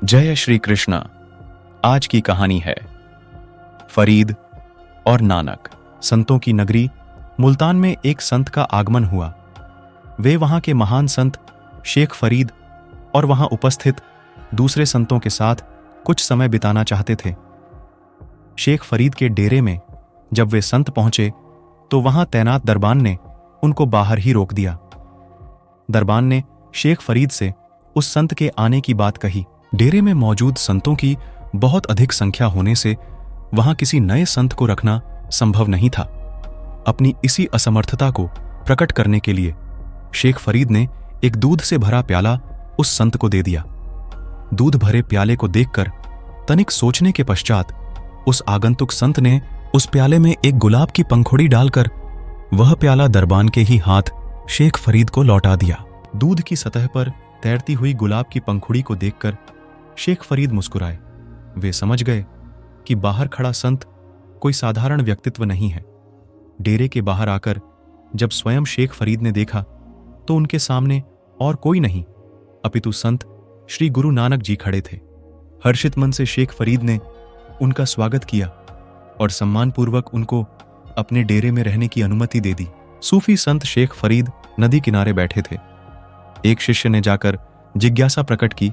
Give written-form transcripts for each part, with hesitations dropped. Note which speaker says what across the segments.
Speaker 1: जय श्री कृष्ण। आज की कहानी है फरीद और नानक। संतों की नगरी मुल्तान में एक संत का आगमन हुआ। वे वहां के महान संत शेख फरीद और वहां उपस्थित दूसरे संतों के साथ कुछ समय बिताना चाहते थे। शेख फरीद के डेरे में जब वे संत पहुंचे तो वहां तैनात दरबान ने उनको बाहर ही रोक दिया। दरबान ने शेख फरीद से उस संत के आने की बात कही। डेरे में मौजूद संतों की बहुत अधिक संख्या होने से वहां किसी नए संत को रखना संभव नहीं था। अपनी इसी असमर्थता को प्रकट करने के लिए शेख फरीद ने एक दूध से भरा प्याला उस संत को दे दिया। दूध भरे प्याले को देखकर तनिक सोचने के पश्चात उस आगंतुक संत ने उस प्याले में एक गुलाब की पंखुड़ी डालकर वह प्याला दरबान के ही हाथ शेख फरीद को लौटा दिया। दूध की सतह पर तैरती हुई गुलाब की पंखुड़ी को देखकर शेख फरीद मुस्कुराए। वे समझ गए कि बाहर खड़ा संत कोई साधारण व्यक्तित्व नहीं है। डेरे के बाहर आकर जब स्वयं शेख फरीद ने देखा तो उनके सामने और कोई नहीं अपितु संत श्री गुरु नानक जी खड़े थे। हर्षित मन से शेख फरीद ने उनका स्वागत किया और सम्मानपूर्वक उनको अपने डेरे में रहने की अनुमति दे दी। सूफी संत शेख फरीद नदी किनारे बैठे थे। एक शिष्य ने जाकर जिज्ञासा प्रकट की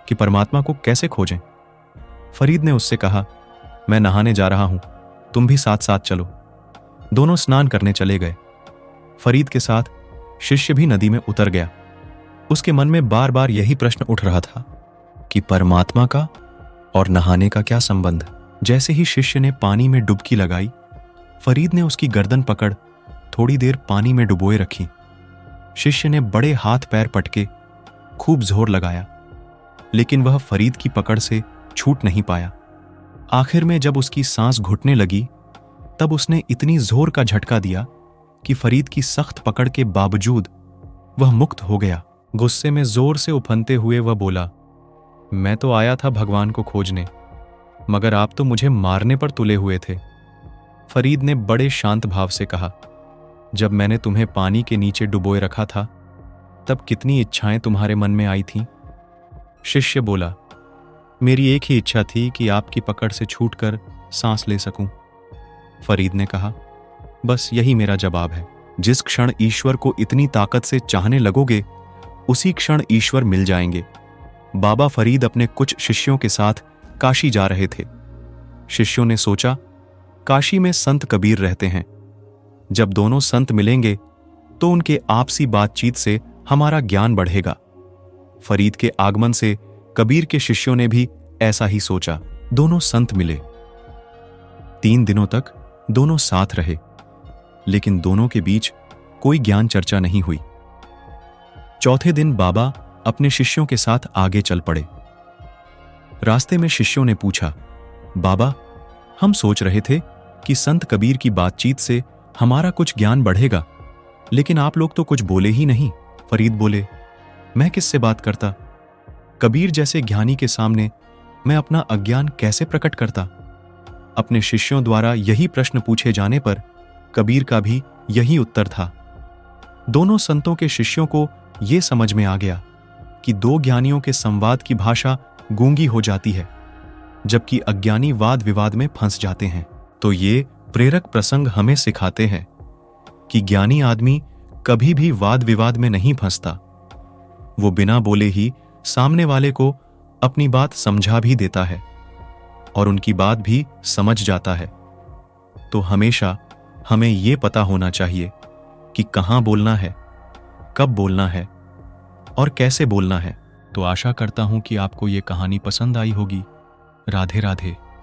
Speaker 1: कि परमात्मा को कैसे खोजें। फरीद ने उससे कहा, मैं नहाने जा रहा हूं, तुम भी साथ साथ चलो। दोनों स्नान करने चले गए। फरीद के साथ शिष्य भी नदी में उतर गया। उसके मन में बार बार यही प्रश्न उठ रहा था कि परमात्मा का और नहाने का क्या संबंध। जैसे ही शिष्य ने पानी में डुबकी लगाई, फरीद ने उसकी गर्दन पकड़ थोड़ी देर पानी में डुबोए रखी। शिष्य ने बड़े हाथ पैर पटके खूब जोर लगाया, लेकिन वह फरीद की पकड़ से छूट नहीं पाया। आखिर में जब उसकी सांस घुटने लगी तब उसने इतनी जोर का झटका दिया कि फरीद की सख्त पकड़ के बावजूद वह मुक्त हो गया। गुस्से में जोर से उफनते हुए वह बोला, मैं तो आया था भगवान को खोजने, मगर आप तो मुझे मारने पर तुले हुए थे। फरीद ने बड़े शांत भाव से कहा, जब मैंने तुम्हें पानी के नीचे डुबोए रखा था तब कितनी इच्छाएं तुम्हारे मन में आई थीं। शिष्य बोला, मेरी एक ही इच्छा थी कि आपकी पकड़ से छूटकर सांस ले सकूं। फरीद ने कहा, बस यही मेरा जवाब है। जिस क्षण ईश्वर को इतनी ताकत से चाहने लगोगे उसी क्षण ईश्वर मिल जाएंगे। बाबा फरीद अपने कुछ शिष्यों के साथ काशी जा रहे थे। शिष्यों ने सोचा, काशी में संत कबीर रहते हैं, जब दोनों संत मिलेंगे तो उनके आपसी बातचीत से हमारा ज्ञान बढ़ेगा। फरीद के आगमन से कबीर के शिष्यों ने भी ऐसा ही सोचा। दोनों संत मिले। 3 दिनों तक दोनों साथ रहे, लेकिन दोनों के बीच कोई ज्ञान चर्चा नहीं हुई। चौथे दिन बाबा अपने शिष्यों के साथ आगे चल पड़े। रास्ते में शिष्यों ने पूछा, बाबा, हम सोच रहे थे कि संत कबीर की बातचीत से हमारा कुछ ज्ञान बढ़ेगा, लेकिन आप लोग तो कुछ बोले ही नहीं। फरीद बोले, मैं किससे बात करता? कबीर जैसे ज्ञानी के सामने मैं अपना अज्ञान कैसे प्रकट करता? अपने शिष्यों द्वारा यही प्रश्न पूछे जाने पर कबीर का भी यही उत्तर था। दोनों संतों के शिष्यों को यह समझ में आ गया कि दो ज्ञानियों के संवाद की भाषा गूंगी हो जाती है, जबकि अज्ञानी वाद विवाद में फंस जाते हैं। तो ये प्रेरक प्रसंग हमें सिखाते हैं कि ज्ञानी आदमी कभी भी वाद विवाद में नहीं फंसता। वो बिना बोले ही सामने वाले को अपनी बात समझा भी देता है और उनकी बात भी समझ जाता है। तो हमेशा हमें ये पता होना चाहिए कि कहाँ बोलना है, कब बोलना है और कैसे बोलना है। तो आशा करता हूं कि आपको ये कहानी पसंद आई होगी। राधे राधे।